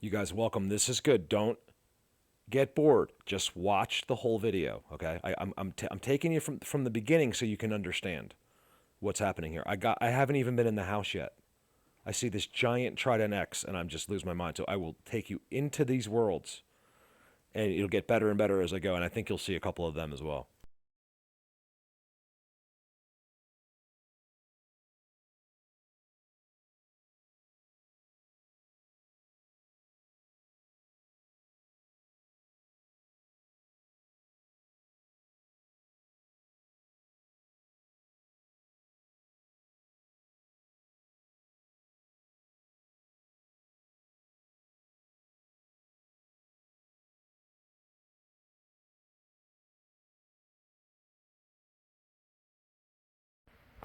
You guys welcome. This is good. Don't get bored. Just watch the whole video, okay? I'm taking you from the beginning so you can understand what's happening here. I haven't even been in the house yet. I see this giant Trident X and I'm just losing my mind. So I will take you into these worlds and it'll get better and better as I go. And I think you'll see a couple of them as well.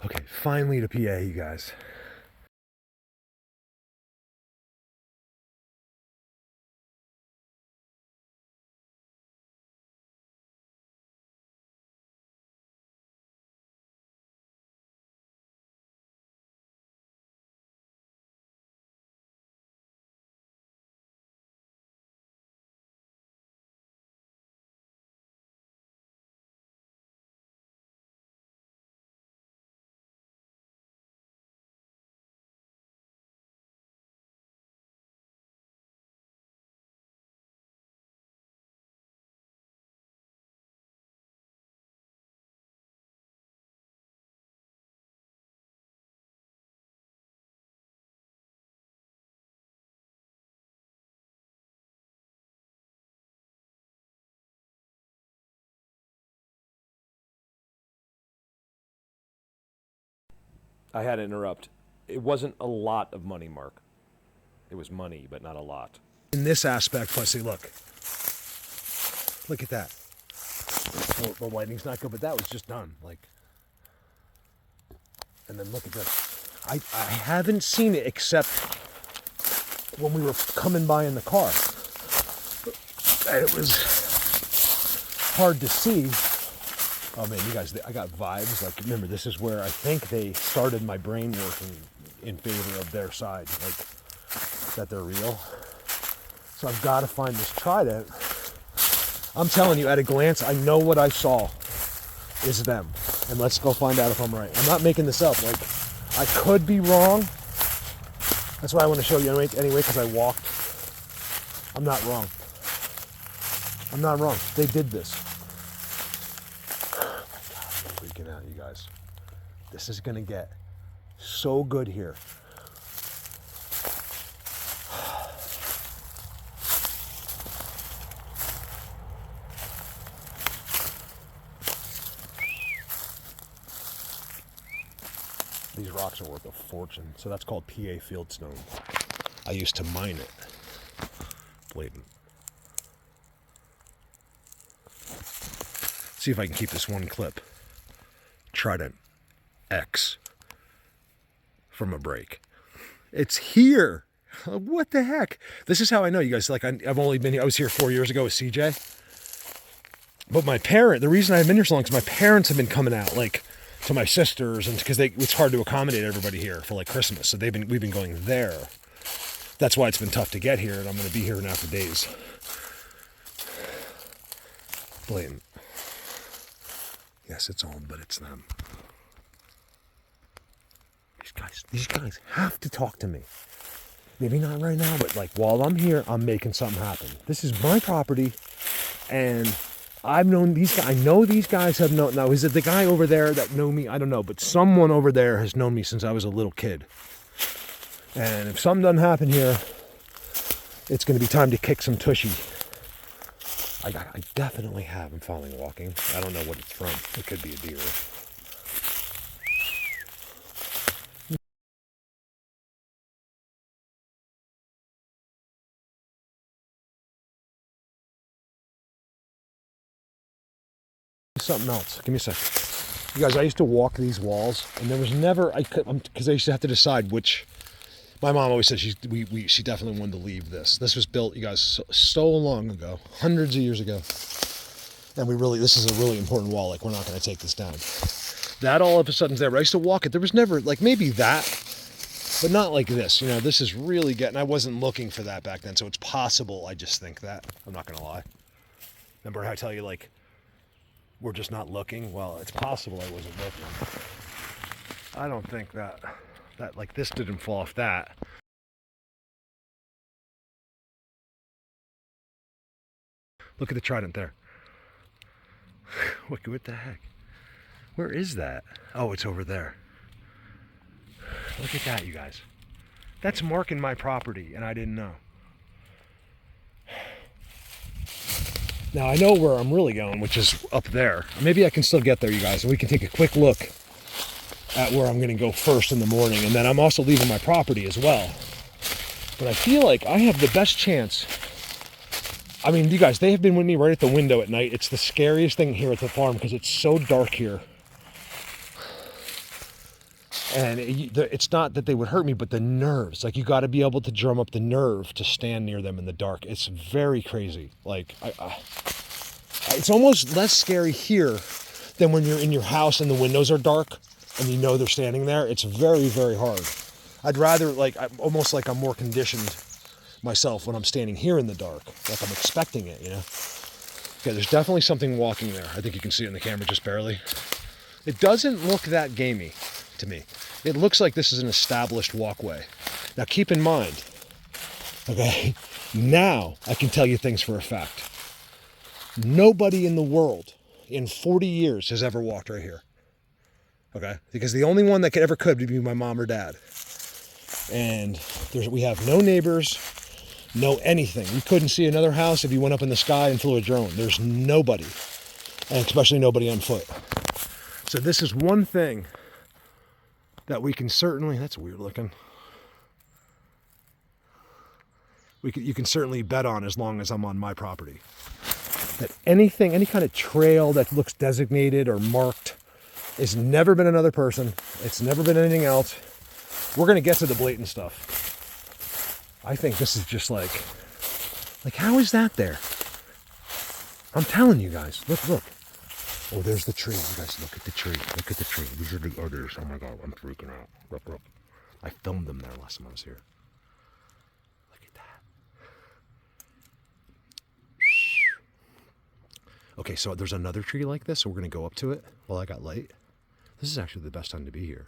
Okay, finally to PA, you guys. I had to interrupt. It wasn't a lot of money, Mark. It was money, but not a lot. In this aspect, let's see, look. Look at that. Well, the lighting's not good, but that was just done. Like, and then look at this. I haven't seen it except when we were coming by in the car. And it was hard to see. Oh man, you guys, I got vibes. Like, remember, this is where I think they started my brain working in favor of their side, like that they're real. So I've got to find this Trident. I'm telling you, at a glance, I know what I saw is them. And let's go find out if I'm right. I'm not making this up. Like, I could be wrong. That's why I want to show you anyway, because I walked. I'm not wrong. I'm not wrong. They did this. Oh my God, I'm freaking out, you guys. This is going to get so good here. These rocks are worth a fortune. So that's called PA fieldstone. I used to mine it. Blatant. See if I can keep this one clip. Trident X from a break. It's here. What the heck? This is how I know, you guys. Like, I've only been here. I was here 4 years ago with CJ. But the reason I've been here so long is my parents have been coming out, like, to my sisters, and because it's hard to accommodate everybody here for like Christmas, so we've been going there. That's why it's been tough to get here, and I'm going to be here now for days. Blatant. Yes, it's old, but it's them. These guys have to talk to me. Maybe not right now, but like while I'm here, I'm making something happen. This is my property, and I've known these guys. I know these guys have known. Now, is it the guy over there that know me? I don't know, but someone over there has known me since I was a little kid. And if something doesn't happen here, it's going to be time to kick some tushy. I definitely have. I'm finally walking. I don't know what it's from. It could be a deer. Something else. Give me a second. You guys, I used to walk these walls, and there was never, because I used to have to decide which. My mom always said she definitely wanted to leave this. This was built, you guys, so long ago, hundreds of years ago. And this is a really important wall. Like, we're not going to take this down. That all of a sudden's there. But I used to walk it. There was never, like, maybe that. But not like this, you know, this is really getting, I wasn't looking for that back then, so it's possible I just think that. I'm not going to lie. Remember how I tell you, like, we're just not looking? Well, it's possible I wasn't looking. I don't think that like, this didn't fall off that. Look at the Trident there. What the heck? Where is that? Oh, it's over there. Look at that, you guys. That's marking my property, and I didn't know. Now, I know where I'm really going, which is up there. Maybe I can still get there, you guys, and we can take a quick look at where I'm going to go first in the morning. And then I'm also leaving my property as well. But I feel like I have the best chance. I mean, you guys, they have been with me right at the window at night. It's the scariest thing here at the farm because it's so dark here. And it's not that they would hurt me, but the nerves. Like, you got to be able to drum up the nerve to stand near them in the dark. It's very crazy. Like, it's almost less scary here than when you're in your house and the windows are dark and you know they're standing there. It's very, very hard. I'd rather, like, I'm almost like I'm more conditioned myself when I'm standing here in the dark. Like I'm expecting it, you know? Okay, there's definitely something walking there. I think you can see it in the camera just barely. It doesn't look that gamey to me. It looks like this is an established walkway. Now keep in mind, okay, now I can tell you things for a fact. Nobody in the world in 40 years has ever walked right here. Okay, because the only one that could be my mom or dad. And we have no neighbors, no anything. You couldn't see another house if you went up in the sky and flew a drone. There's nobody, and especially nobody on foot. So this is one thing that we can certainly, that's weird looking. You can certainly bet on as long as I'm on my property. That anything, any kind of trail that looks designated or marked, it's never been another person. It's never been anything else. We're going to get to the blatant stuff. I think this is just like how is that there? I'm telling you guys, look. Oh, there's the tree. You guys, look at the tree. Look at the tree. These are the others. Oh my God, I'm freaking out. Look. I filmed them there last time I was here. Look at that. Okay, so there's another tree like this, so we're going to go up to it while I got light. This is actually the best time to be here.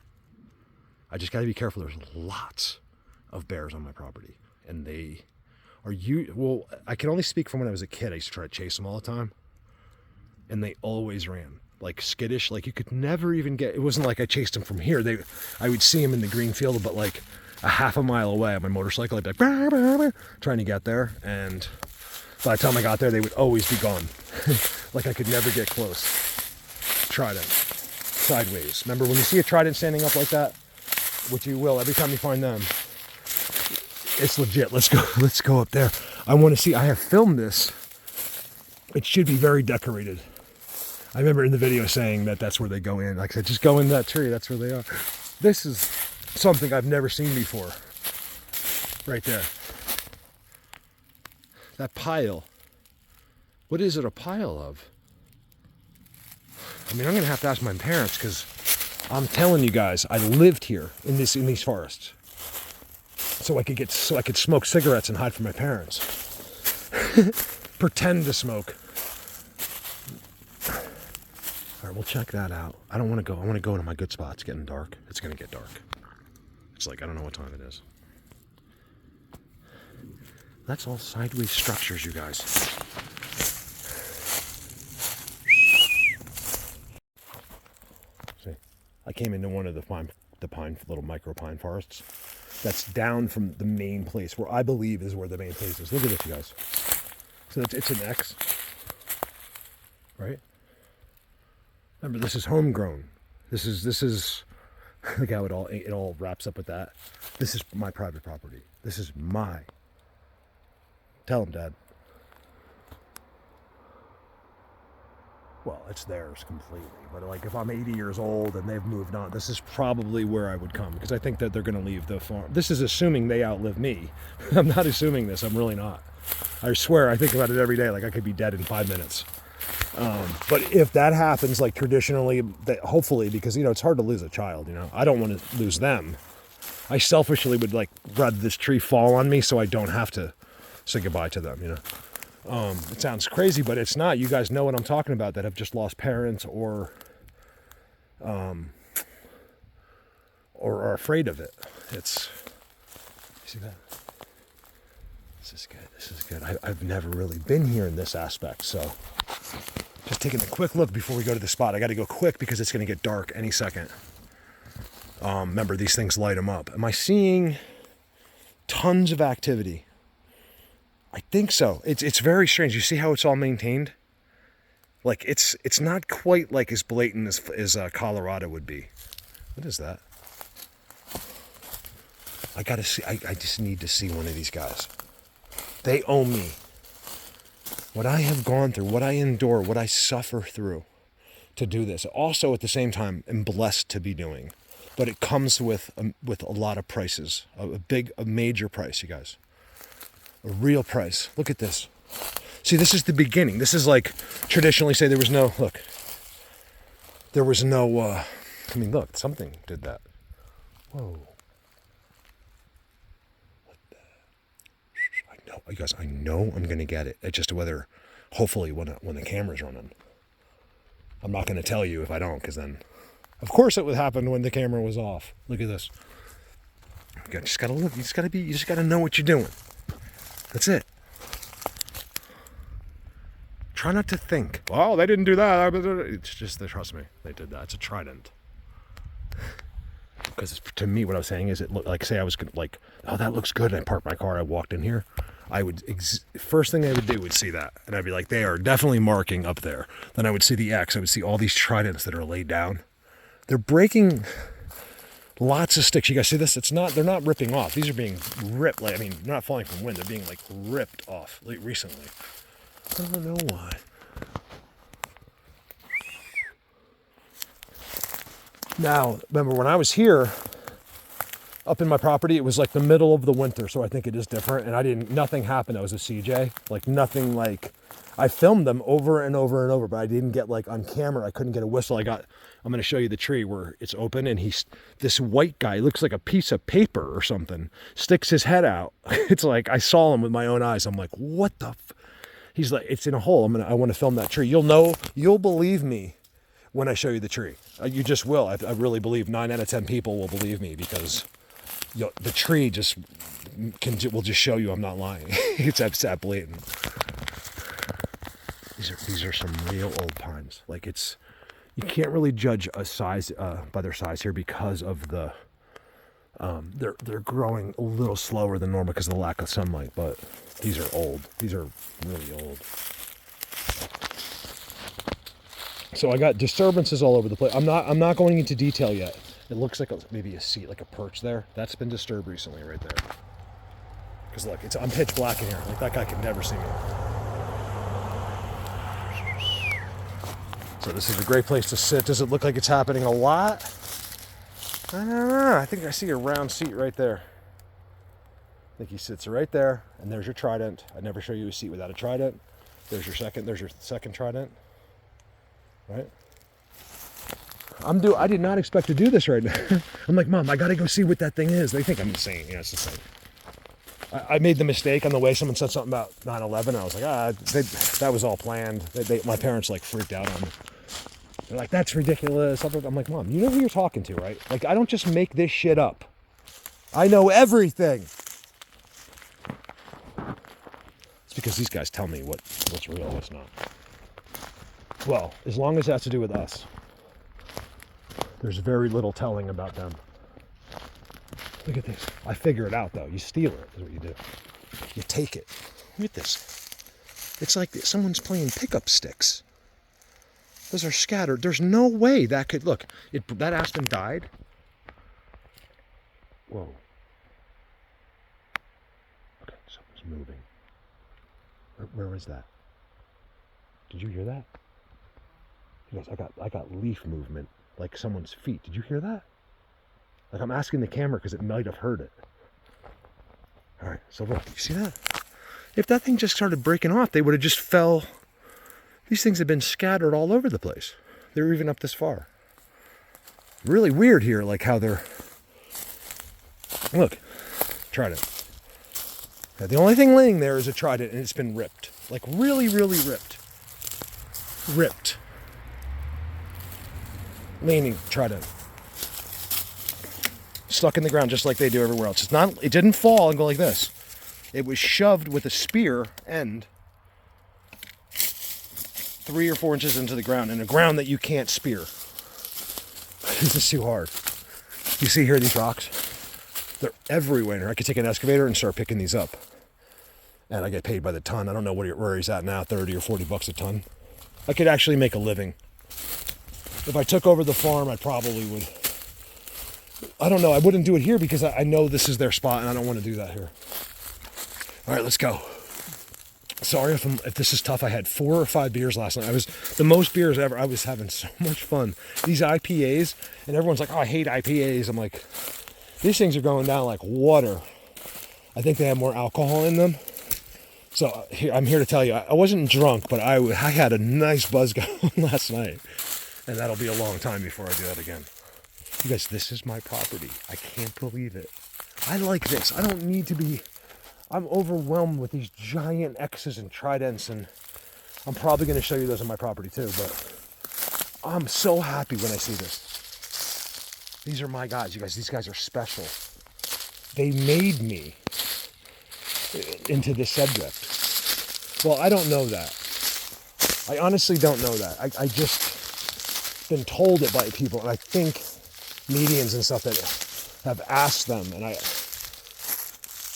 I just got to be careful. There's lots of bears on my property, and they are well, I can only speak from when I was a kid. I used to try to chase them all the time, and they always ran like skittish. Like you could never even get. It wasn't like I chased them from here. I would see them in the green field, but like a half a mile away on my motorcycle, I'd be like bah, bah, bah, trying to get there, and by the time I got there, they would always be gone. Like I could never get close. Trident sideways. Remember when you see a trident standing up like that? Which you will every time you find them. It's legit. Let's go up there. I want to see. I have filmed this. It should be very decorated. I remember in the video saying that that's where they go in. Like I said, just go in that tree. That's where they are. This is something I've never seen before. Right there. That pile. What is it a pile of? I mean, I'm going to have to ask my parents because I'm telling you guys, I lived here in these forests, so I could smoke cigarettes and hide from my parents, pretend to smoke. All right, we'll check that out. I don't want to go. I want to go into my good spot. It's getting dark. It's gonna get dark. It's like I don't know what time it is. That's all sideways structures, you guys. I came into one of the pine little micro pine forests that's down from the main place where I believe is where the main place is. Look at this, you guys. So it's an X, right? Remember, this is homegrown. This is look how it all wraps up with that. This is my private property. This is my. Tell him, Dad. Well, it's theirs completely. But like if I'm 80 years old and they've moved on, this is probably where I would come because I think that they're going to leave the farm. This is assuming they outlive me. I'm not assuming this. I'm really not. I swear, I think about it every day. Like I could be dead in 5 minutes. But if that happens, like traditionally, hopefully, because, you know, it's hard to lose a child, you know. I don't want to lose them. I selfishly would like rather this tree fall on me so I don't have to say goodbye to them, you know. It sounds crazy, but it's not. You guys know what I'm talking about that have just lost parents or are afraid of it. It's, you see that? This is good. This is good. I've never really been here in this aspect, so just taking a quick look before we go to the spot. I got to go quick because it's going to get dark any second. Remember, these things light them up. Am I seeing tons of activity? I think so. It's very strange. You see how it's all maintained? Like it's not quite like as blatant as Colorado would be. What is that? I gotta see. I just need to see one of these guys. They owe me. What I have gone through, what I endure, what I suffer through to do this. Also, at the same time, am blessed to be doing. But it comes with a lot of prices. A major price, you guys. A real price. Look at this. See, this is the beginning. This is like traditionally say there was no, look. There was no, I mean, look, something did that. Whoa. You guys, I know I'm going to get it. It's just whether, hopefully, when the camera's running. I'm not going to tell you if I don't, because then, of course, it would happen when the camera was off. Look at this. You just got to look. You just got to know what you're doing. That's it. Try not to think. Oh, they didn't do that. It's just, trust me, they did that. It's a Trident. Because to me, what I was saying is, it looked like, say I was like, oh, that looks good. And I parked my car. I walked in here. I would, first thing I would do would see that. And I'd be like, they are definitely marking up there. Then I would see the X. I would see all these Tridents that are laid down. They're breaking lots of sticks. You guys see this? They're not ripping off. These are being ripped. Like, I mean, they're not falling from wind. They're being like ripped off recently. I don't know why. Now, remember when I was here, up in my property, it was like the middle of the winter, so I think it is different. And nothing happened. I was a CJ, like nothing. Like I filmed them over and over and over, but I didn't get like on camera. I couldn't get a whistle. I'm going to show you the tree where it's open, and this white guy looks like a piece of paper or something. Sticks his head out. It's like I saw him with my own eyes. I'm like, what the? He's like, it's in a hole. I want to film that tree. You'll believe me when I show you the tree. You just will. I really believe 9 out of 10 people will believe me because. The tree will just show you I'm not lying. It's that blatant. These are some real old pines. Like you can't really judge a size by their size here because of the they're growing a little slower than normal because of the lack of sunlight. But these are old. These are really old. So I got disturbances all over the place. I'm not going into detail yet. It looks like maybe a seat, like a perch there. That's been disturbed recently right there. Because look, I'm pitch black in here. Like that guy can never see me. So this is a great place to sit. Does it look like it's happening a lot? I don't know. I think I see a round seat right there. I think he sits right there. And there's your Trident. I never show you a seat without a Trident. There's your second Trident. Right? I did not expect to do this right now. I'm like, Mom, I got to go see what that thing is. They think I'm insane. Yeah, it's the same. I made the mistake on the way. Someone said something about 9/11. I was like, that was all planned. My parents like freaked out on me. They're like, that's ridiculous. I'm like, Mom, you know who you're talking to, right? Like, I don't just make this shit up. I know everything. It's because these guys tell me what's real and what's not. Well, as long as it has to do with us. There's very little telling about them. Look at this. I figure it out, though. You steal it, is what you do. You take it. Look at this. It's like someone's playing pickup sticks. Those are scattered. There's no way that could... Look, that aspen died. Whoa. Okay, something's moving. Where was that? Did you hear that? You guys, I got leaf movement. Like someone's feet. Did you hear that? Like I'm asking the camera because it might have heard it. All right, so look, you see that? If that thing just started breaking off, they would have just fell. These things have been scattered all over the place. They're even up this far. Really weird here, like how they're Look, Trident. Now, the only thing laying there is a Trident, and it's been ripped. Like really, really ripped. Ripped. Leaning Trident. Stuck in the ground just like they do everywhere else. It didn't fall and go like this. It was shoved with a spear end 3 or 4 inches into the ground, in a ground that you can't spear. This is too hard. You see here these rocks? They're everywhere. I could take an excavator and start picking these up. And I get paid by the ton. I don't know where he's at now, 30 or 40 bucks a ton. I could actually make a living. If I took over the farm, I probably would. I don't know. I wouldn't do it here because I know this is their spot and I don't want to do that here. All right, let's go. Sorry if this is tough. I had 4 or 5 beers last night. I was the most beers ever. I was having so much fun. These IPAs, and everyone's like, oh, I hate IPAs. I'm like, these things are going down like water. I think they have more alcohol in them. So I'm here to tell you, I wasn't drunk, but I had a nice buzz going last night. And that'll be a long time before I do that again. You guys, this is my property. I can't believe it. I like this. I don't need to be... I'm overwhelmed with these giant X's and Tridents, and I'm probably going to show you those on my property too, but I'm so happy when I see this. These are my guys, you guys. These guys are special. They made me into this subject. Well, I don't know that. I honestly don't know that. I just been told it by people, and I think mediums and stuff that have asked them, and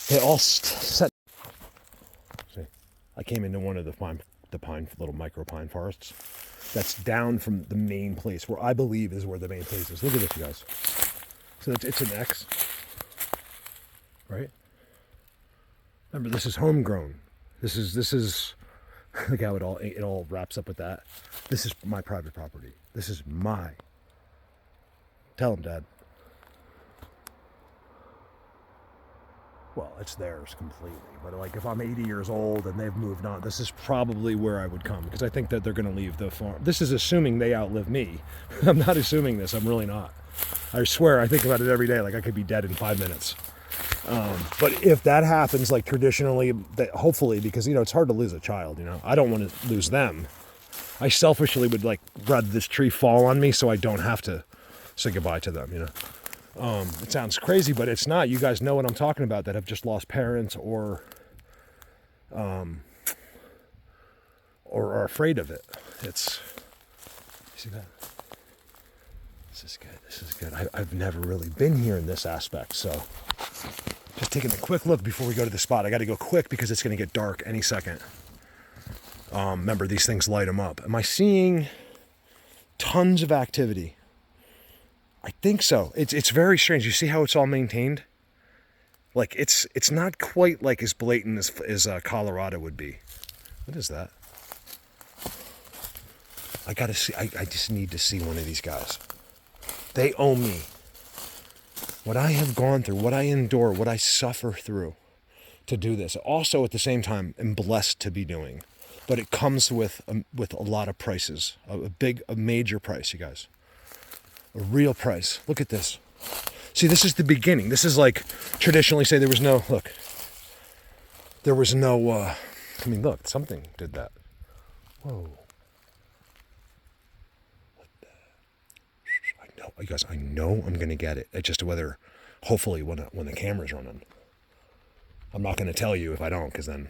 they all set. See, I came into one of the pine little micro pine forests that's down from the main place, where I believe is where the main place is. Look at this, you guys. So it's an X, right? Remember, this is homegrown. This is look how it all wraps up with that. This is my private property. This is my. Tell him, Dad. Well, it's theirs completely. But like, if I'm 80 years old and they've moved on, this is probably where I would come, because I think that they're going to leave the farm. This is assuming they outlive me. I'm not assuming this. I'm really not. I swear, I think about it every day. Like, I could be dead in 5 minutes. But if that happens, like traditionally, hopefully, because, you know, it's hard to lose a child, you know. I don't want to lose them. I selfishly would like rather this tree fall on me so I don't have to say goodbye to them, you know. It sounds crazy, but it's not. You guys know what I'm talking about, that have just lost parents or are afraid of it. It's, you see that? This is good. This is good. I've never really been here in this aspect, so just taking a quick look before we go to the spot. I got to go quick because it's going to get dark any second. Remember, these things light them up. Am I seeing tons of activity? I think so. It's very strange. You see how it's all maintained? Like, it's not quite like as blatant as Colorado would be. What is that? I gotta see. I just need to see one of these guys. They owe me. What I have gone through, what I endure, what I suffer through to do this. Also, at the same time, am blessed to be doing. But it comes with a lot of prices. A major price, you guys. A real price. Look at this. See, this is the beginning. This is like, traditionally say there was no, look. There was no, I mean, look, something did that. Whoa. What the? I know, you guys, I know I'm going to get it. It's just whether, hopefully, when the camera's running. I'm not going to tell you if I don't, because then,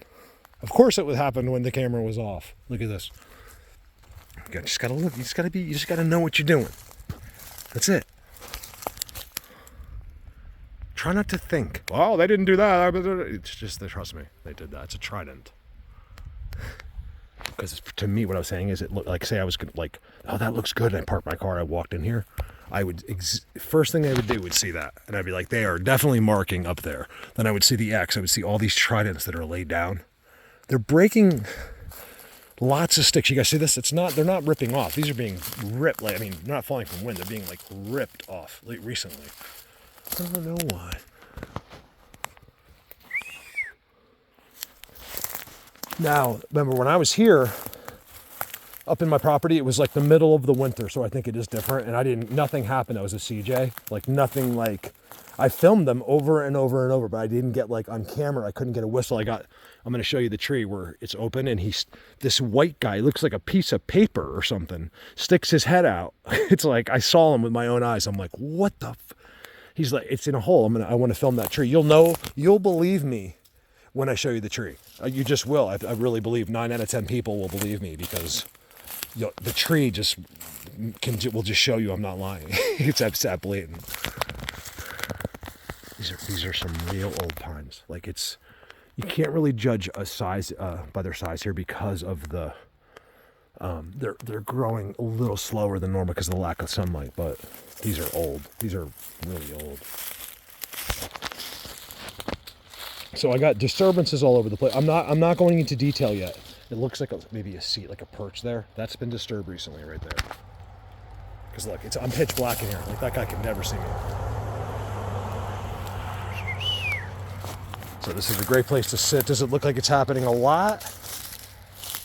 of course it would happen when the camera was off. Look at this. You just got to look. You just got to know what you're doing. That's it. Try not to think, oh, they didn't do that. It's just, trust me, they did that. It's a Trident. Because to me, what I was saying is, it looked like, say I was like, oh, that looks good. And I parked my car. I walked in here. I would, first thing I would do would see that. And I'd be like, they are definitely marking up there. Then I would see the X. I would see all these Tridents that are laid down. They're breaking lots of sticks. You guys see this? They're not ripping off. These are being ripped. Like, I mean, they're not falling from wind. They're being like ripped off recently. I don't know why. Now, remember when I was here, up in my property, it was like the middle of the winter, so I think it is different. And nothing happened. I was a CJ, like nothing. Like I filmed them over and over and over, but I didn't get like on camera. I couldn't get a whistle. I'm going to show you the tree where it's open, and this white guy looks like a piece of paper or something, sticks his head out. It's like I saw him with my own eyes. I'm like, what the? He's like, it's in a hole. I want to film that tree. You'll believe me when I show you the tree. You just will. I really believe 9 out of 10 people will believe me, because the tree will just show you I'm not lying. It's that blatant. These are some real old pines. Like you can't really judge a size by their size here because of the they're growing a little slower than normal because of the lack of sunlight. But these are old. These are really old. So I got disturbances all over the place. I'm not going into detail yet. It looks like maybe a seat, like a perch there. That's been disturbed recently right there. Because look, I'm pitch black in here. Like that guy can never see me. So this is a great place to sit. Does it look like it's happening a lot?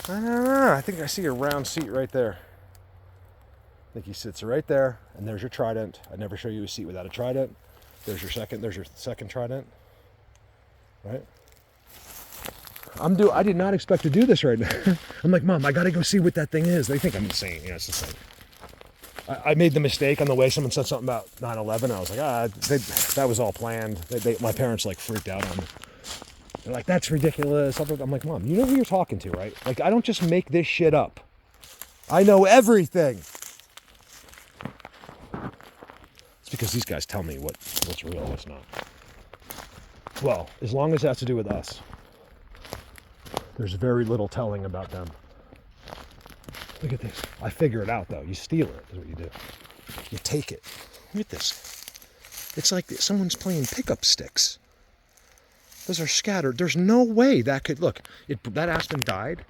I don't know. I think I see a round seat right there. I think he sits right there, and there's your Trident. I never show you a seat without a Trident. There's your second Trident. Right? I did not expect to do this right now. I'm like, Mom, I gotta go see what that thing is. They think I'm insane. You know, it's just like, I made the mistake on the way. Someone said something about 9/11. I was like, that was all planned. My parents like freaked out on me. They're like, that's ridiculous. I'm like, Mom, you know who you're talking to, right? Like, I don't just make this shit up. I know everything. It's because these guys tell me what's real and what's not. Well, as long as it has to do with us, there's very little telling about them. Look at this. I figure it out, though. You steal it, is what you do. You take it. Look at this. It's like someone's playing pickup sticks. Those are scattered. There's no way that could... Look, that aspen died.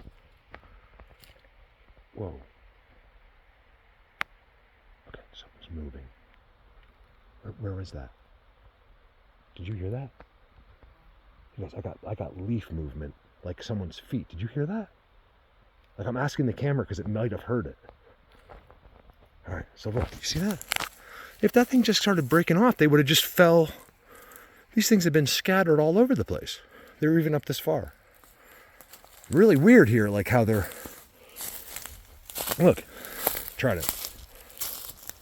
Whoa. Okay, something's moving. Where is that? Did you hear that? He goes, I got leaf movement, like someone's feet. Did you hear that? Like, I'm asking the camera because it might have heard it. All right, so look, you see that? If that thing just started breaking off, they would have just fell. These things have been scattered all over the place. They were even up this far. Really weird here, like how they're... Look, Trident.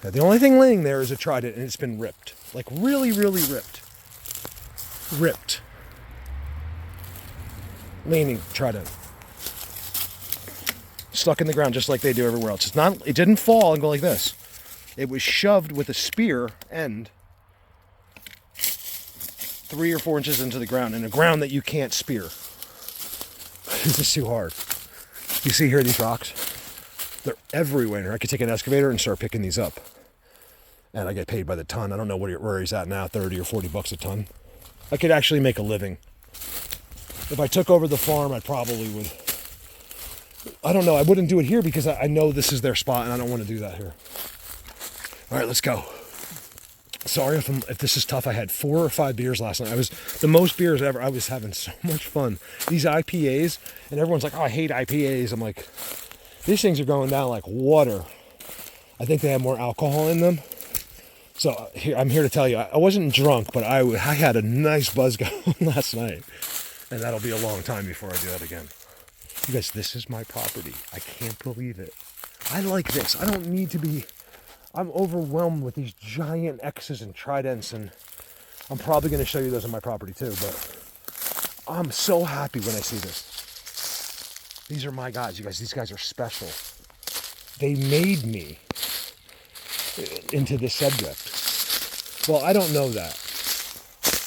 Now, the only thing laying there is a Trident, and it's been ripped. Like, really, really ripped. Ripped. Leaning Trident. Stuck in the ground just like they do everywhere else. It didn't fall and go like this. It was shoved with a spear end 3 or 4 inches into the ground, in a ground that you can't spear. This is too hard. You see here these rocks? They're everywhere. I could take an excavator and start picking these up. And I get paid by the ton. I don't know where he's at now, 30 or 40 bucks a ton. I could actually make a living. If I took over the farm, I probably would. I don't know. I wouldn't do it here because I know this is their spot and I don't want to do that here. All right, let's go. Sorry if this is tough. I had 4 or 5 beers last night. I was the most beers ever. I was having so much fun. These IPAs, and everyone's like, oh, I hate IPAs. I'm like, these things are going down like water. I think they have more alcohol in them. So I'm here to tell you, I wasn't drunk, but I had a nice buzz going last night. And that'll be a long time before I do that again. You guys, this is my property. I can't believe it. I like this. I don't need to be... I'm overwhelmed with these giant X's and Tridents, and I'm probably going to show you those on my property too, but I'm so happy when I see this. These are my guys, you guys. These guys are special. They made me into this subject. Well, I don't know that.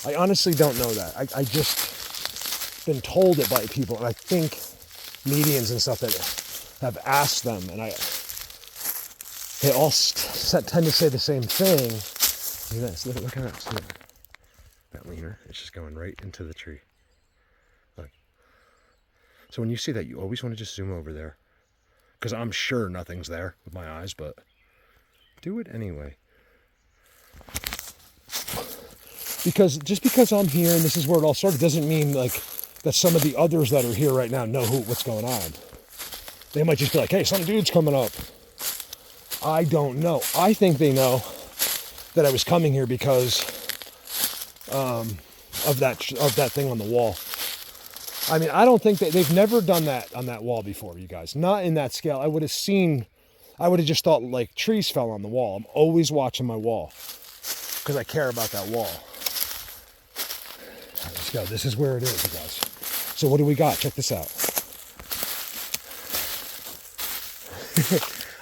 I honestly don't know that. I just been told it by people, and I think mediums and stuff that have asked them, and they all tend to say the same thing. Look at this. Look at that. See that leaner? It's just going right into the tree. Look. So when you see that, you always want to just zoom over there, because I'm sure nothing's there with my eyes, but do it anyway. Because just because I'm here and this is where it all started doesn't mean like that some of the others that are here right now know what's going on. They might just be like, hey, some dude's coming up. I don't know. I think they know that I was coming here because of that thing on the wall. I mean, I don't think they've never done that on that wall before, you guys. Not in that scale. I would have just thought like trees fell on the wall. I'm always watching my wall because I care about that wall. All right, let's go. This is where it is, you guys. So what do we got? Check this out.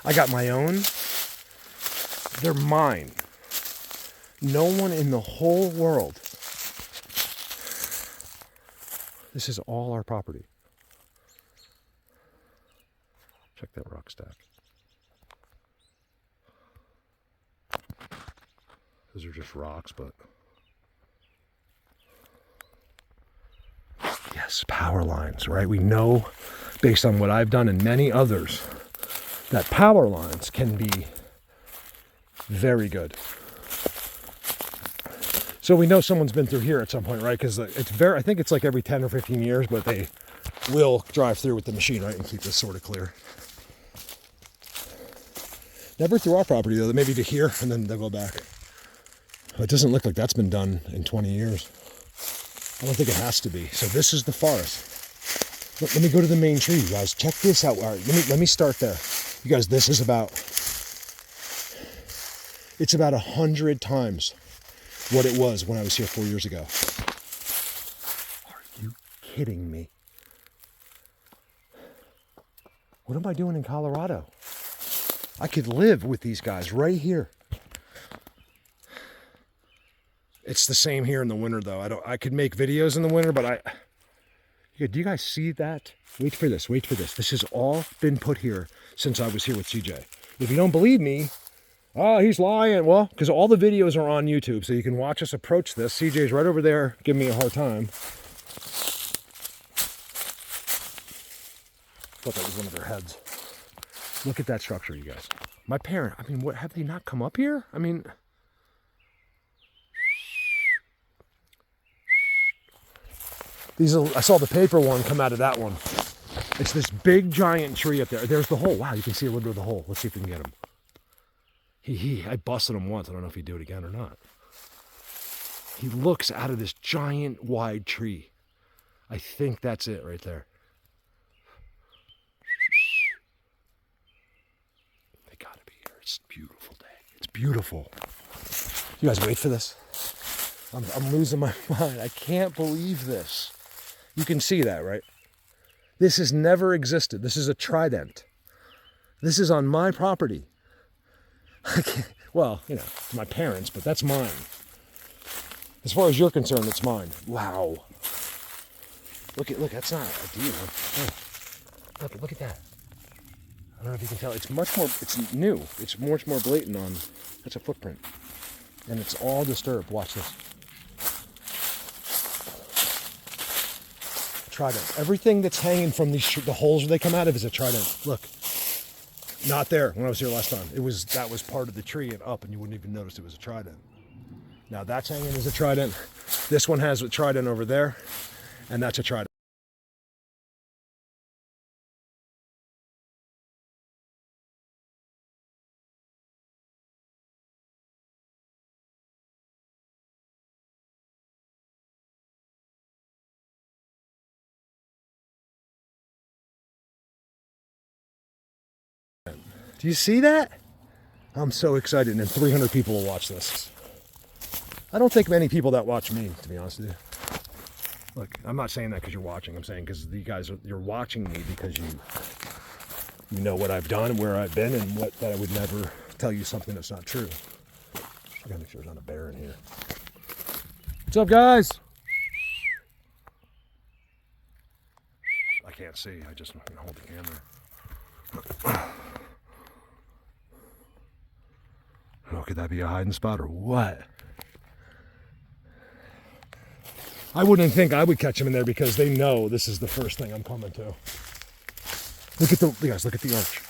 I got my own. They're mine. No one in the whole world. This is all our property. Check that rock stack. Those are just rocks, but yes, power lines, right? We know, based on what I've done and many others, that power lines can be very good. So we know someone's been through here at some point, right? Because I think it's like every 10 or 15 years, but they will drive through with the machine, right? And keep this sort of clear. Never through our property, though. Maybe to here, and then they'll go back. It doesn't look like that's been done in 20 years. I don't think it has to be. So this is the forest. Let me go to the main tree, you guys. Check this out. All right, let me start there. You guys, this is it's about 100 times what it was when I was here 4 years ago. Are you kidding me? What am I doing in Colorado? I could live with these guys right here. It's the same here in the winter, though. I could make videos in the winter, but do you guys see that? Wait for this. This has all been put here since I was here with CJ. If you don't believe me, oh, he's lying. Well, because all the videos are on YouTube, so you can watch us approach this. CJ's right over there giving me a hard time. Thought that was one of their heads. Look at that structure, you guys. My parent, I mean, what, have they not come up here? I mean, I saw the paper one come out of that one. It's this big giant tree up there. There's the hole. Wow, you can see a little bit of the hole. Let's see if we can get him. I busted him once. I don't know if he'd do it again or not. He looks out of this giant wide tree. I think that's it right there. They gotta be here. It's a beautiful day. It's beautiful. You guys wait for this. I'm losing my mind. I can't believe this. You can see that, right? This has never existed. This is a Trident. This is on my property. Well, you know, it's my parents, but that's mine. As far as you're concerned, it's mine. Wow. Look, that's not a deer. Oh, look at that. I don't know if you can tell. It's new. It's much more blatant on, that's a footprint. And it's all disturbed. Watch this. Trident. Everything that's hanging from the holes where they come out of is a Trident. Look. Not there when I was here last time. That was part of the tree and up, and you wouldn't even notice it was a Trident. Now that's hanging as a Trident. This one has a Trident over there, and that's a Trident. Do you see that? I'm so excited, and 300 people will watch this. I don't think many people that watch me, to be honest with you. Look, I'm not saying that because you're watching. I'm saying because you're watching me because you know what I've done, where I've been, and that I would never tell you something that's not true. I gotta make sure there's not a bear in here. What's up, guys? I can't see. I just hold the camera. Oh, could that be a hiding spot or what? I wouldn't think I would catch them in there because they know this is the first thing I'm coming to. Look at the arch.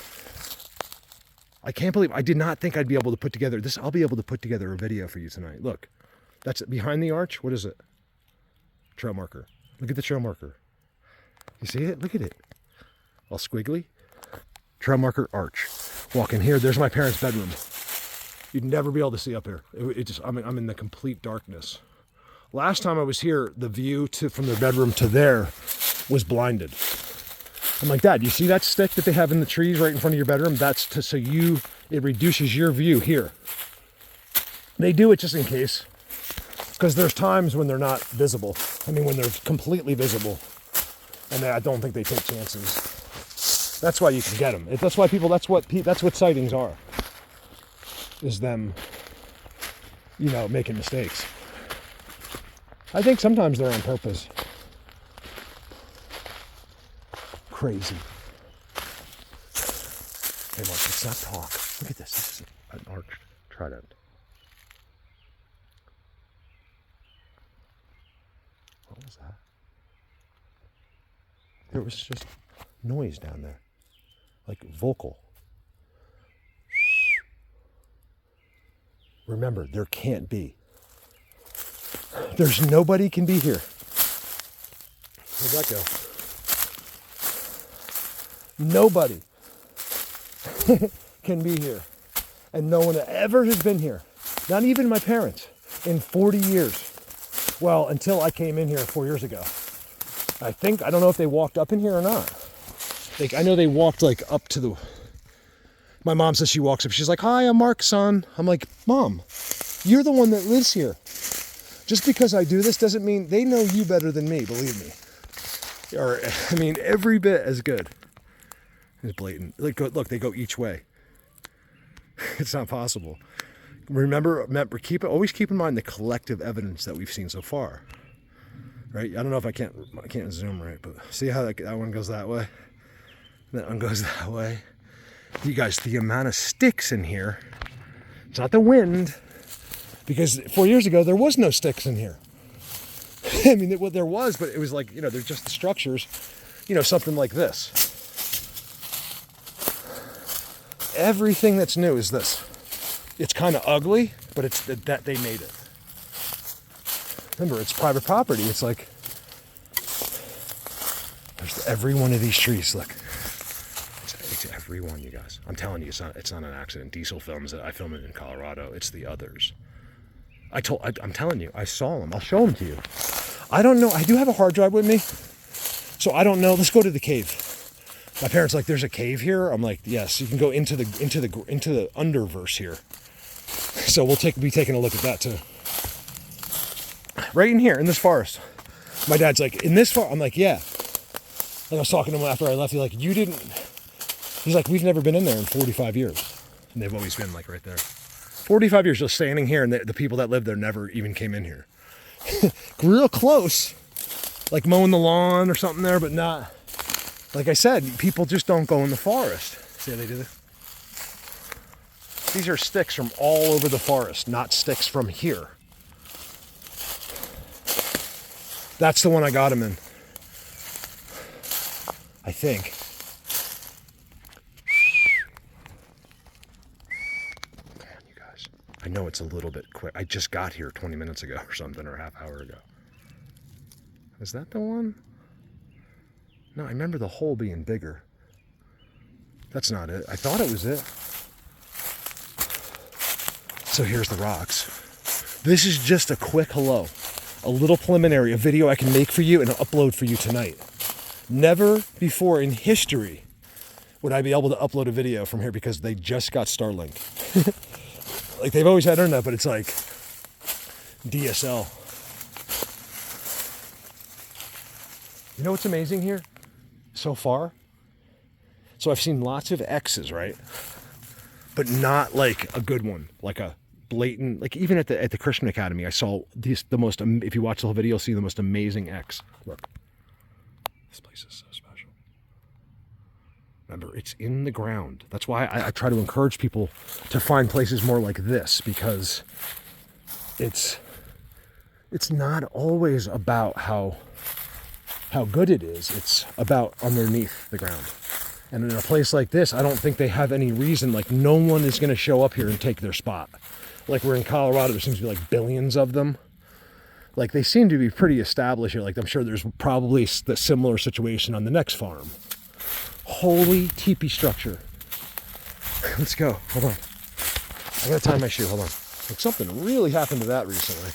I can't believe, I did not think I'd be able to put together this. I'll be able to put together a video for you tonight. Look, that's behind the arch. What is it? Trail marker. Look at the trail marker. You see it? Look at it. All squiggly. trail marker, arch. Walk in here, there's my parents' bedroom. You'd never be able to see up here. I'm in the complete darkness. Last time I was here, the view from their bedroom to there was blinded. I'm like, Dad, you see that stick that they have in the trees right in front of your bedroom? That's it reduces your view here. They do it just in case, because there's times when they're not visible. I mean, when they're completely visible, and I don't think they take chances. That's why you can get them. That's what sightings are. Is them, making mistakes. I think sometimes they're on purpose. Crazy. Hey, Mark, let's not talk. Look at this. This is an arched trident. What was that? There was just noise down there. Like vocal. Remember, there can't be. There's nobody can be here. Where'd that go? Nobody can be here. And no one ever has been here. Not even my parents in 40 years. Well, until I came in here 4 years ago. I don't know if they walked up in here or not. I know they walked up to the... My mom says she walks up. She's like, "Hi, I'm Mark's son." I'm like, "Mom, you're the one that lives here. Just because I do this doesn't mean they know you better than me, believe me." Or, every bit as good. It's blatant. Look, they go each way. It's not possible. Remember, always keep in mind the collective evidence that we've seen so far. Right? I don't know if I can't zoom right, but see how that one goes that way? That one goes that way. You guys, the amount of sticks in here, it's not the wind, because 4 years ago there was no sticks in here. There was, but it was they're just the structures, something like this. Everything that's new is this. It's kind of ugly, but it's that they made it. Remember, it's private property. It's there's every one of these trees. Look. It's every one, you guys. I'm telling you, it's not an accident. Diesel films it. I filmed it in Colorado. It's the others. I'm telling you, I saw them. I'll show them to you. I don't know. I do have a hard drive with me, so I don't know. Let's go to the cave. My parents there's a cave here. I'm like, yes, you can go into the underverse here. So we'll be taking a look at that too. Right in here in this forest. My dad's like, in this forest? I'm like, yeah. And I was talking to him after I left. He's like, you didn't. He's like, we've never been in there in 45 years. And they've always been right there. 45 years just standing here, and the people that lived there never even came in here. Real close. Mowing the lawn or something there, but not. Like I said, people just don't go in the forest. See how they do this? These are sticks from all over the forest, not sticks from here. That's the one I got them in. I think. I know it's a little bit quick. I just got here 20 minutes ago or something, or a half hour ago. Is that the one? No, I remember the hole being bigger. That's not it. I thought it was it. So here's the rocks. This is just a quick hello. A little preliminary, a video I can make for you and upload for you tonight. Never before in history would I be able to upload a video from here because they just got Starlink. They've always had internet, but it's DSL. You know what's amazing here so far? So I've seen lots of X's, right? But not a good one, a blatant, even at the Christian Academy, I saw the most, if you watch the whole video, you'll see the most amazing X. Look, this place is so special. Remember, it's in the ground. That's why I try to encourage people to find places more like this, because it's not always about how good it is. It's about underneath the ground. And in a place like this, I don't think they have any reason, no one is going to show up here and take their spot. We're in Colorado, there seems to be billions of them. They seem to be pretty established here. I'm sure there's probably the similar situation on the next farm. Holy teepee structure. Let's go. Hold on. I gotta tie my shoe. Hold on. Like something really happened to that recently.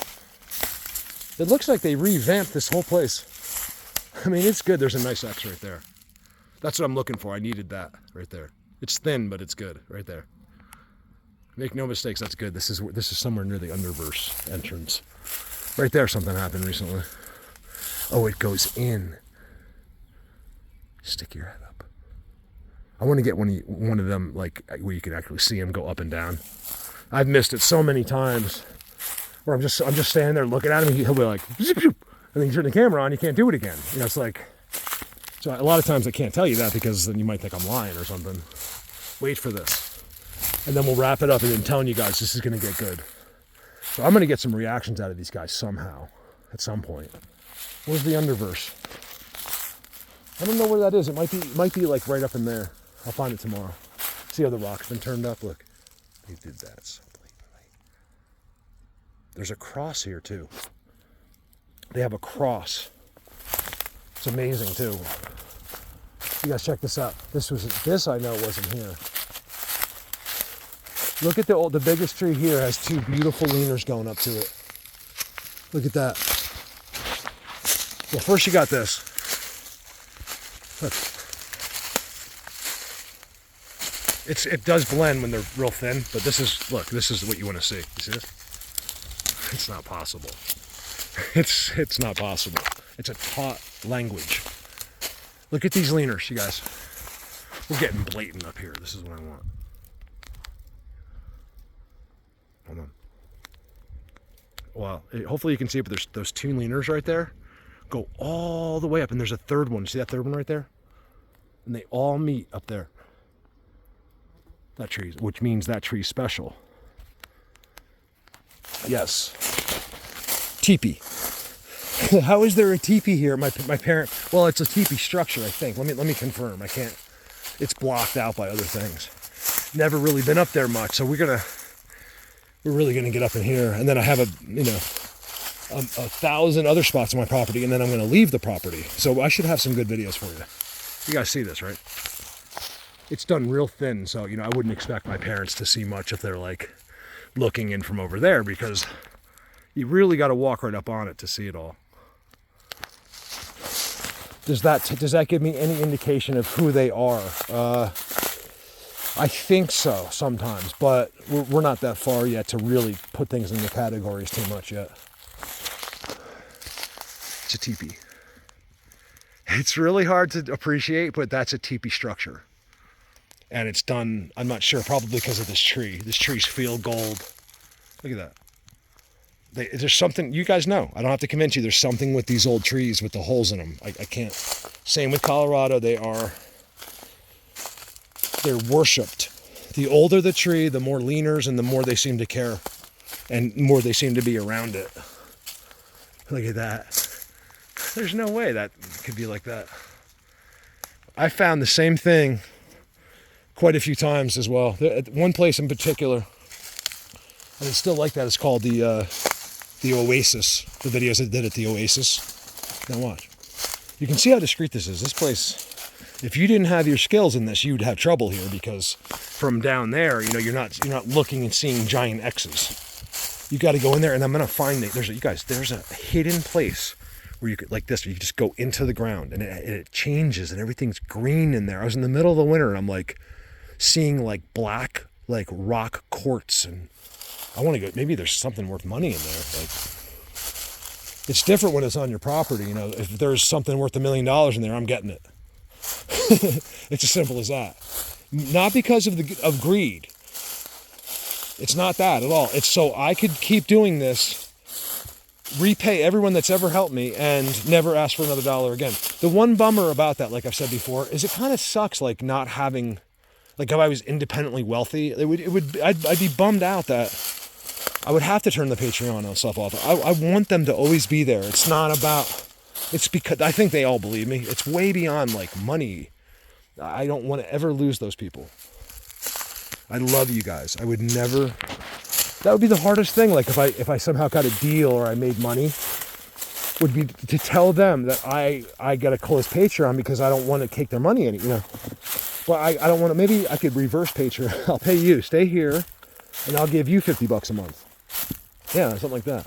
It looks like they revamped this whole place. I mean, it's good. There's a nice X right there. That's what I'm looking for. I needed that right there. It's thin, but it's good right there. Make no mistakes. That's good. This is somewhere near the Underverse entrance. Right there, something happened recently. Oh, it goes in. Stick your head up. I want to get one of them, like where you can actually see him go up and down. I've missed it so many times where I'm just standing there looking at him, and he'll be like, zip, zip. And then you turn the camera on, you can't do it again. You know, it's like, so a lot of times I can't tell you that because then you might think I'm lying or something. Wait for this. And then we'll wrap it up and then telling you guys this is going to get good. So I'm going to get some reactions out of these guys somehow at some point. Where's the Underverse? I don't know where that is. It might be like right up in there. I'll find it tomorrow. See how the rock's been turned up? Look. They did that so blatantly. There's a cross here too. They have a cross. It's amazing too. You guys check this out. This I know wasn't here. Look at the biggest tree here has two beautiful leaners going up to it. Look at that. Well, first you got this. Look. It does blend when they're real thin, but this is what you want to see. You see this? It's not possible. It's not possible. It's a taught language. Look at these leaners, you guys. We're getting blatant up here. This is what I want. Hold on. Well, hopefully you can see it, but there's those two leaners right there. Go all the way up, and there's a third one. See that third one right there? And they all meet up there. That tree, which means that tree's special. Yes. Teepee. How is there a teepee here? My parent. Well, it's a teepee structure, I think. Let me confirm. I can't. It's blocked out by other things. Never really been up there much, so we're really gonna get up in here, and then I have a 1,000 other spots on my property, and then I'm gonna leave the property. So I should have some good videos for you. You guys see this, right? It's done real thin, so I wouldn't expect my parents to see much if they're like looking in from over there, because you really got to walk right up on it to see it all. Does that give me any indication of who they are? I think so sometimes, but we're not that far yet to really put things into categories too much yet. It's a teepee. It's really hard to appreciate, but that's a teepee structure. And it's done, I'm not sure, probably because of this tree. This tree's field gold. Look at that. There's something, you guys know, I don't have to convince you, there's something with these old trees with the holes in them. I can't. Same with Colorado, they're worshipped. The older the tree, the more leaners and the more they seem to care. And more they seem to be around it. Look at that. There's no way that could be like that. I found the same thing quite a few times as well. At one place in particular, and it's still like that, it's called the Oasis. The videos I did at the Oasis. Now watch. You can see how discreet this is. This place, if you didn't have your skills in this, you'd have trouble here, because from down there, you're not looking and seeing giant X's. You got to go in there, and I'm gonna find it. There's a hidden place where you could, like this, where you just go into the ground, and it changes, and everything's green in there. I was in the middle of the winter, and I'm like seeing like black, like rock quartz, and I want to go. Maybe there's something worth money in there. Like, it's different when it's on your property. If there's something worth $1 million in there, I'm getting it. It's as simple as that. Not because of greed. It's not that at all. It's so I could keep doing this, repay everyone that's ever helped me, and never ask for another dollar again. The one bummer about that, like I've said before, is it kind of sucks, like not having, like if I was independently wealthy, I'd be bummed out that I would have to turn the Patreon and stuff off. I want them to always be there. It's not about, it's because I think they all believe me. It's way beyond like money. I don't want to ever lose those people. I love you guys. I would never, that would be the hardest thing. Like if I somehow got a deal or I made money, would be to tell them that I got to close Patreon because I don't want to take their money Well, I don't want to, maybe I could reverse picture. I'll pay you, stay here, and I'll give you $50 a month. Yeah, something like that.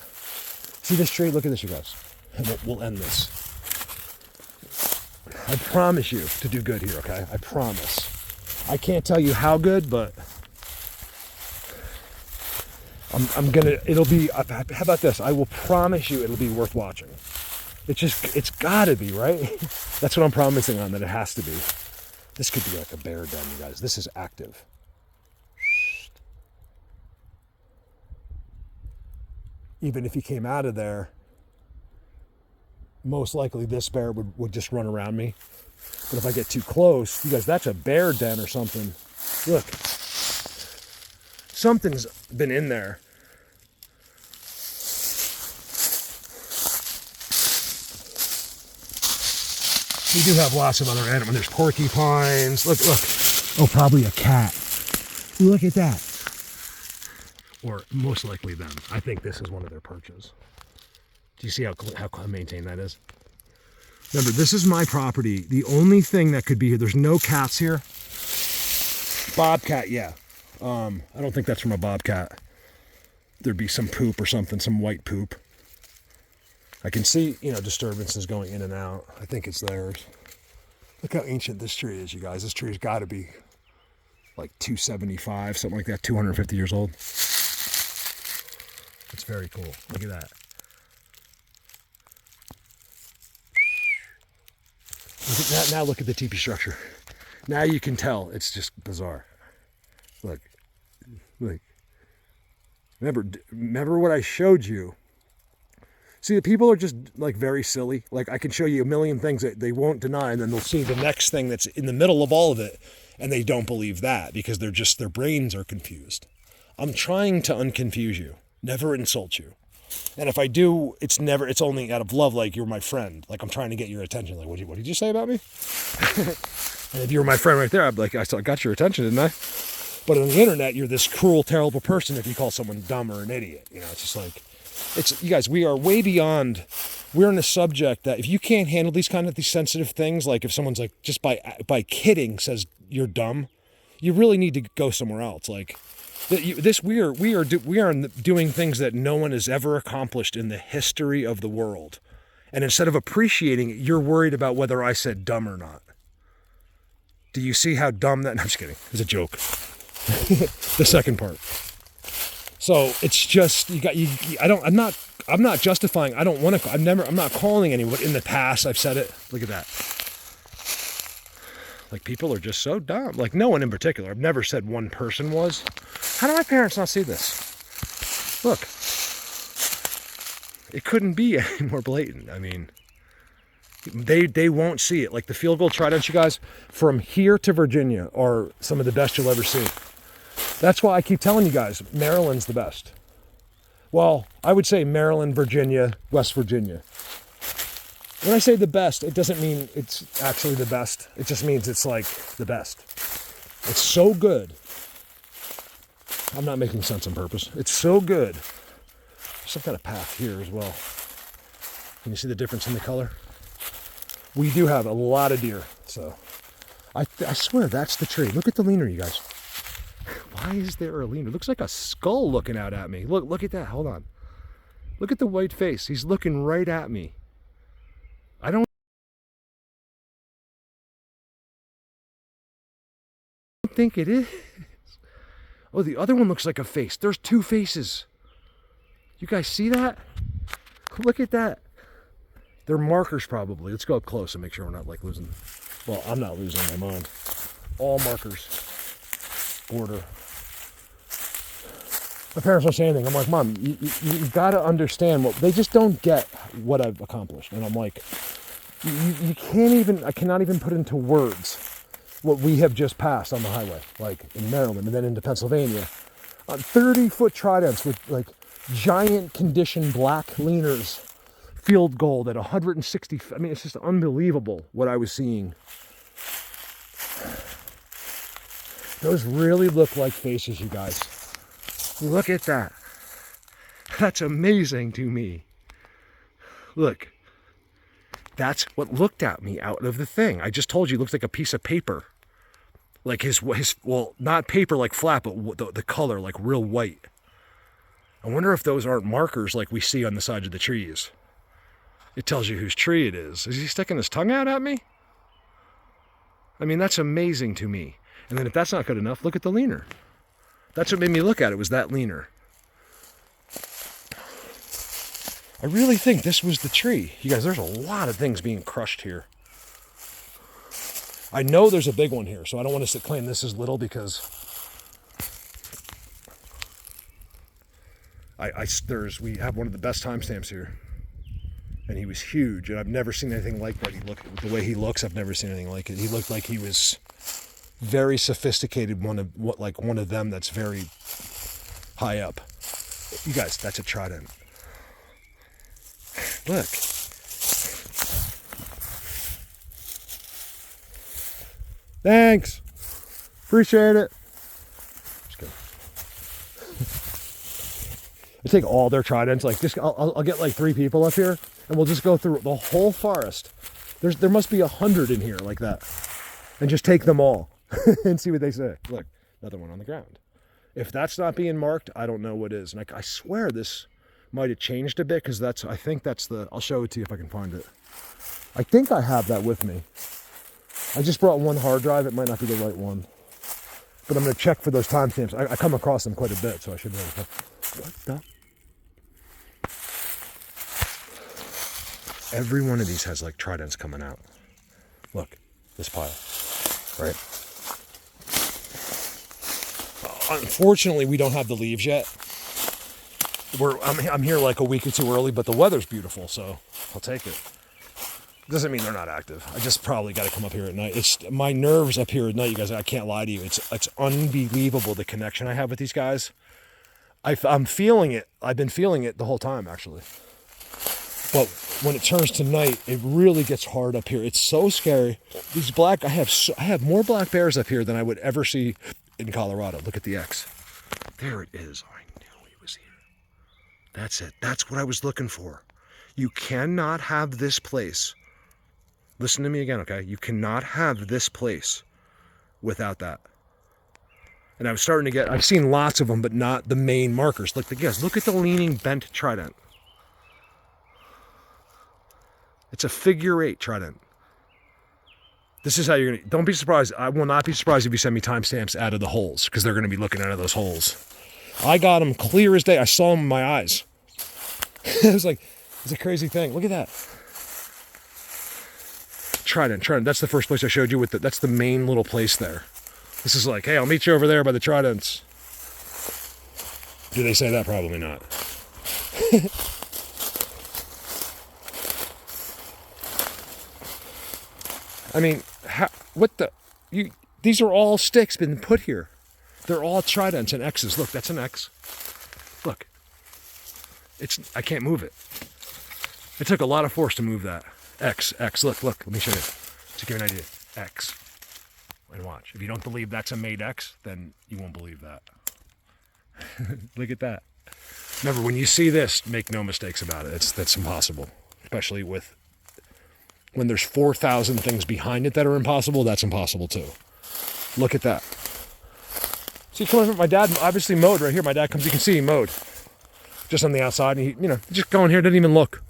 See this tree? Look at this, you guys. And we'll end this. I promise you to do good here, okay? I promise. I can't tell you how good, but I'm gonna, it'll be, how about this? I will promise you it'll be worth watching. It's gotta be, right? That's what I'm promising on, that it has to be. This could be like a bear den, you guys. This is active. Even if he came out of there, most likely this bear would just run around me. But if I get too close, you guys, that's a bear den or something. Look, something's been in there. We do have lots of other animals. There's porcupines. Look. Oh, probably a cat. Look at that. Or most likely them. I think this is one of their perches. Do you see how maintained that is? Remember, this is my property. The only thing that could be here, there's no cats here. Bobcat, yeah. I don't think that's from a bobcat. There'd be some poop or something, some white poop. I can see, disturbances going in and out. I think it's theirs. Look how ancient this tree is, you guys. This tree's got to be like 275, something like that, 250 years old. It's very cool. Look at that. Look at that. Now look at the teepee structure. Now you can tell it's just bizarre. Look. Remember what I showed you? See, the people are just like very silly. Like I can show you a million things that they won't deny, and then they'll see the next thing that's in the middle of all of it, and they don't believe that because their brains are confused. I'm trying to unconfuse you, never insult you. And if I do, it's only out of love, like you're my friend. Like I'm trying to get your attention. Like, what did you say about me? And if you were my friend right there, I'd be like, I got your attention, didn't I? But on the internet, you're this cruel, terrible person if you call someone dumb or an idiot. It's just like, you guys, we are way beyond, we're in a subject that if you can't handle these sensitive things, like if someone's like, just by kidding says you're dumb, you really need to go somewhere else. Like we are doing things that no one has ever accomplished in the history of the world. And instead of appreciating it, you're worried about whether I said dumb or not. Do you see how dumb that, no, I'm just kidding. It's a joke. The second part. So it's just, I'm not justifying, I'm not calling anyone, but in the past I've said it. Look at that. Like people are just so dumb. Like no one in particular. I've never said one person was. How do my parents not see this? Look. It couldn't be any more blatant. I mean, they won't see it. Like the field goal tridents, you guys, from here to Virginia are some of the best you'll ever see. That's why I keep telling you guys, Maryland's the best. Well, I would say Maryland, Virginia, West Virginia. When I say the best, it doesn't mean it's actually the best. It just means it's like the best. It's so good. I'm not making sense on purpose. It's so good. There's some kind of path here as well. Can you see the difference in the color? We do have a lot of deer, so I swear that's the tree. Look at the leaner, you guys. Why is there a leaner? It looks like a skull looking out at me. Look at that. Hold on. Look at the white face. He's looking right at me. I don't think it is. Oh, the other one looks like a face. There's two faces. You guys see that? Look at that. They're markers probably. Let's go up close and make sure we're not like losing. Well, I'm not losing my mind. All markers. Border. My parents don't say anything. I'm like, Mom, you got to understand what they just don't get what I've accomplished. And I'm like, you can't even, I cannot even put into words what we have just passed on the highway, like in Maryland and then into Pennsylvania. 30-foot tridents with like giant conditioned black leaners, field gold at 160. I mean, it's just unbelievable what I was seeing. Those really look like faces, you guys. Look at that. That's amazing to me. Look. That's what looked at me out of the thing. I just told you it looked like a piece of paper. Like his well, not paper like flat, but the color like real white. I wonder if those aren't markers like we see on the sides of the trees. It tells you whose tree it is. Is he sticking his tongue out at me? I mean, that's amazing to me. And then if that's not good enough, look at the leaner. That's what made me look at it, was that leaner. I really think this was the tree. You guys, there's a lot of things being crushed here. I know there's a big one here, so I don't want to claim this is little because we have one of the best timestamps here. And he was huge, and I've never seen anything like that. The way he looks, I've never seen anything like it. He looked like he was very sophisticated, one of them that's very high up. You guys, that's a trident. Look. Thanks. Appreciate it. Just kidding. I take all their tridents. Like this, I'll get like 3 people up here, and we'll just go through the whole forest. There must be 100 in here like that, and just take them all and see what they say. Look, another one on the ground. If that's not being marked, I don't know what is. And I swear this might have changed a bit, because I think that's the. I'll show it to you if I can find it. I think I have that with me. I just brought one hard drive. It might not be the right one, but I'm going to check for those timestamps. I come across them quite a bit, so I should be able to. What the? Every one of these has like tridents coming out. Look, this pile, right? Unfortunately, we don't have the leaves yet. I'm here like a week or 2 early, but the weather's beautiful, so I'll take it. Doesn't mean they're not active. I just probably got to come up here at night. It's my nerves up here at night, you guys. I can't lie to you. It's unbelievable the connection I have with these guys. I'm feeling it. I've been feeling it the whole time, actually. But when it turns to night, it really gets hard up here. It's so scary. These I have more black bears up here than I would ever see in Colorado. Look at the X. There it is. I knew he was here. That's it. That's what I was looking for. You cannot have this place. Listen to me again, okay? You cannot have this place without that. And I was starting to I've seen lots of them, but not the main markers. Look at the leaning bent trident. It's a figure 8 trident. This is how you're gonna, don't be surprised. I will not be surprised if you send me timestamps out of the holes, because they're gonna be looking out of those holes. I got them clear as day. I saw them in my eyes. It was like, it's a crazy thing. Look at that. Trident. That's the first place I showed you that's the main little place there. This is like, hey, I'll meet you over there by the tridents. Do they say that? Probably not. I mean, these are all sticks been put here. They're all tridents and X's. Look, that's an X. Look. I can't move it. It took a lot of force to move that. X, look, let me show you. To give you an idea. X. And watch. If you don't believe that's a made X, then you won't believe that. Look at that. Remember, when you see this, make no mistakes about it. That's impossible. Especially when there's 4,000 things behind it that are impossible, that's impossible too. Look at that. See, my dad obviously mowed right here. My dad comes, you can see he mowed. Just on the outside, and he, just going here, didn't even look.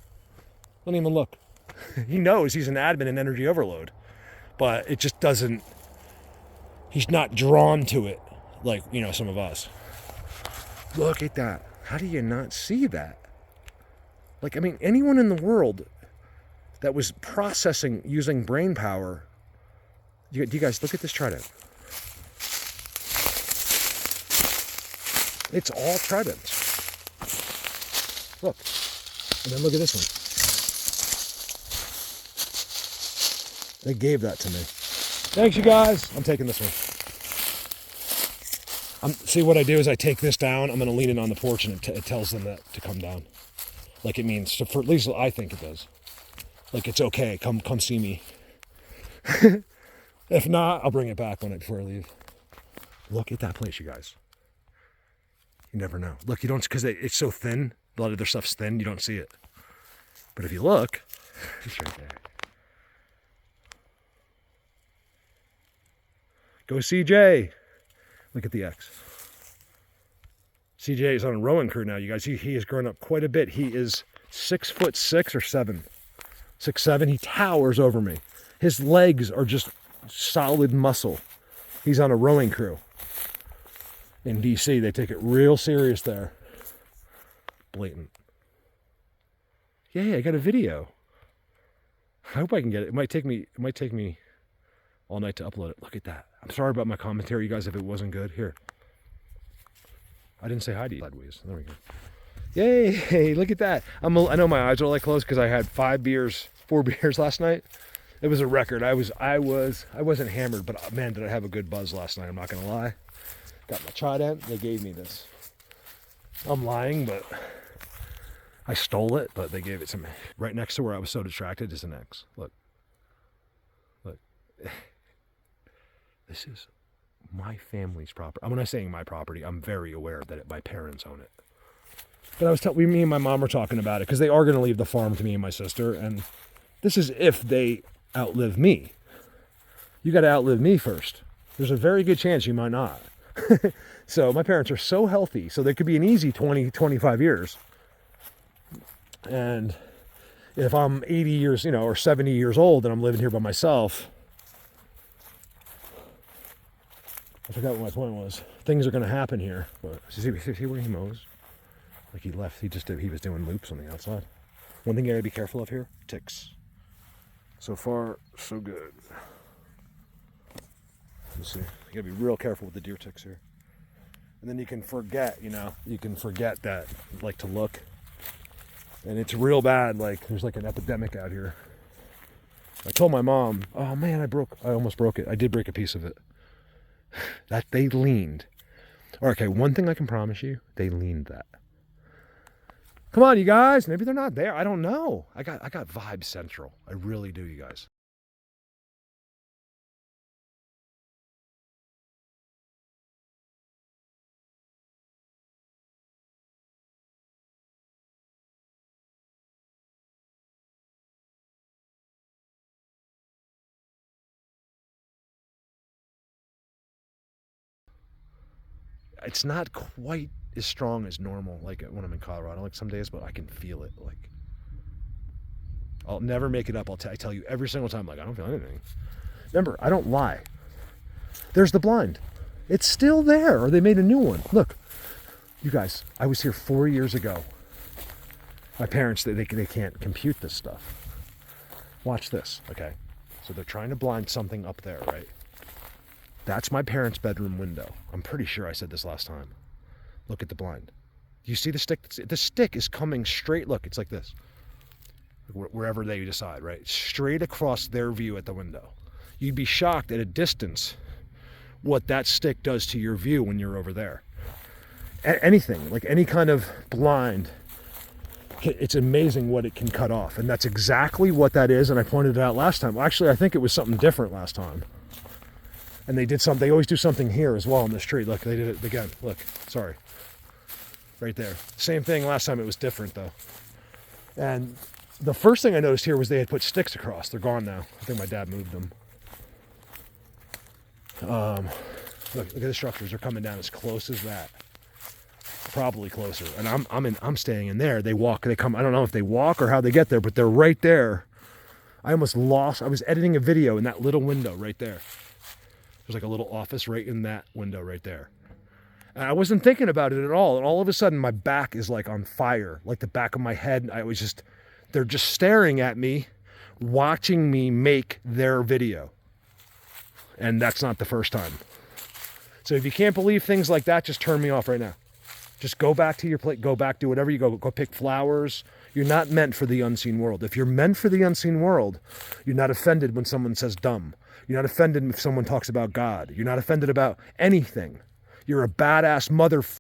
He knows he's an admin in energy overload, but it just doesn't, he's not drawn to it like, some of us. Look at that. How do you not see that? Like, anyone in the world that was processing using brain power, do you guys look at this trident? It's all tridents. Look, and then look at this one. They gave that to me. Thanks, you guys. I'm taking this one. See, what I do is I take this down. I'm going to lean it on the porch, and it tells them that to come down. Like it means, at least I think it does. Like it's okay. Come see me. If not, I'll bring it back before I leave. Look at that place, you guys. You never know. Look, you don't, because it's so thin. A lot of their stuff's thin, you don't see it. But if you look, it's right there. Go CJ. Look at the X. CJ is on a rowing crew now, you guys. He has grown up quite a bit. He is 6'6" or 7. 6'7". He towers over me. His legs are just solid muscle. He's on a rowing crew. In DC, they take it real serious there. Blatant. Yeah, I got a video. I hope I can get it. It might take me all night to upload it. Look at that. I'm sorry about my commentary, you guys, if it wasn't good. Here. I didn't say hi to you. Sideways. There we go. Yay! Look at that. I know my eyes are like closed because I had 4 beers last night. It was a record. I wasn't hammered, but man, did I have a good buzz last night. I'm not gonna lie. Got my Trident. They gave me this. I'm lying, but I stole it. But they gave it to me. Right next to where I was so distracted is an X. Look. This is my family's property. When I'm saying my property, I'm very aware that my parents own it. But me and my mom were talking about it because they are going to leave the farm to me and my sister, and this is if they outlive me. You got to outlive me first. There's a very good chance you might not. So my parents are so healthy, so they could be an easy 20, 25 years. And if I'm 80 years, or 70 years old and I'm living here by myself, I forgot what my point was. Things are going to happen here. But see where he mows? Like he left, he was doing loops on the outside. One thing you gotta be careful of here, ticks. So far, so good. Let's see, you gotta be real careful with the deer ticks here. And then you can forget, that, like to look. And it's real bad, like there's like an epidemic out here. I told my mom, oh man, I almost broke it. I did break a piece of it. That they leaned. Okay, one thing I can promise you, they leaned that. Come on, you guys. Maybe they're not there. I don't know. I got Vibe Central. I really do, you guys. It's not quite as strong as normal, like when I'm in Colorado, like some days, but I can feel it. Like, I'll never make it up. I tell you every single time, like, I don't feel anything. Remember, I don't lie. There's the blind. It's still there, or they made a new one. Look, you guys, I was here 4 years ago. My parents, they can't compute this stuff. Watch this, okay? So they're trying to blind something up there, right? That's my parents' bedroom window. I'm pretty sure I said this last time. Look at the blind. You see the stick? The stick is coming straight. Look, it's like this. Wherever they decide, right? Straight across their view at the window. You'd be shocked at a distance what that stick does to your view when you're over there. Anything, like any kind of blind, it's amazing what it can cut off. And that's exactly what that is. And I pointed it out last time. Actually, I think it was something different last time. And they always do something here as well on this tree. Look, they did it again. Look, sorry. Right there. Same thing last time, it was different though. And the first thing I noticed here was they had put sticks across. They're gone now. I think my dad moved them. Look at the structures. They're coming down as close as that. Probably closer. And I'm staying in there. They come, I don't know if they walk or how they get there, but they're right there. I was editing a video in that little window right there. There's like a little office right in that window right there. And I wasn't thinking about it at all. And all of a sudden my back is like on fire, like the back of my head. They're just staring at me, watching me make their video. And that's not the first time. So if you can't believe things like that, just turn me off right now. Just go back to your plate, do whatever you go pick flowers. You're not meant for the unseen world. If you're meant for the unseen world, you're not offended when someone says dumb. You're not offended if someone talks about God. You're not offended about anything. You're a badass mother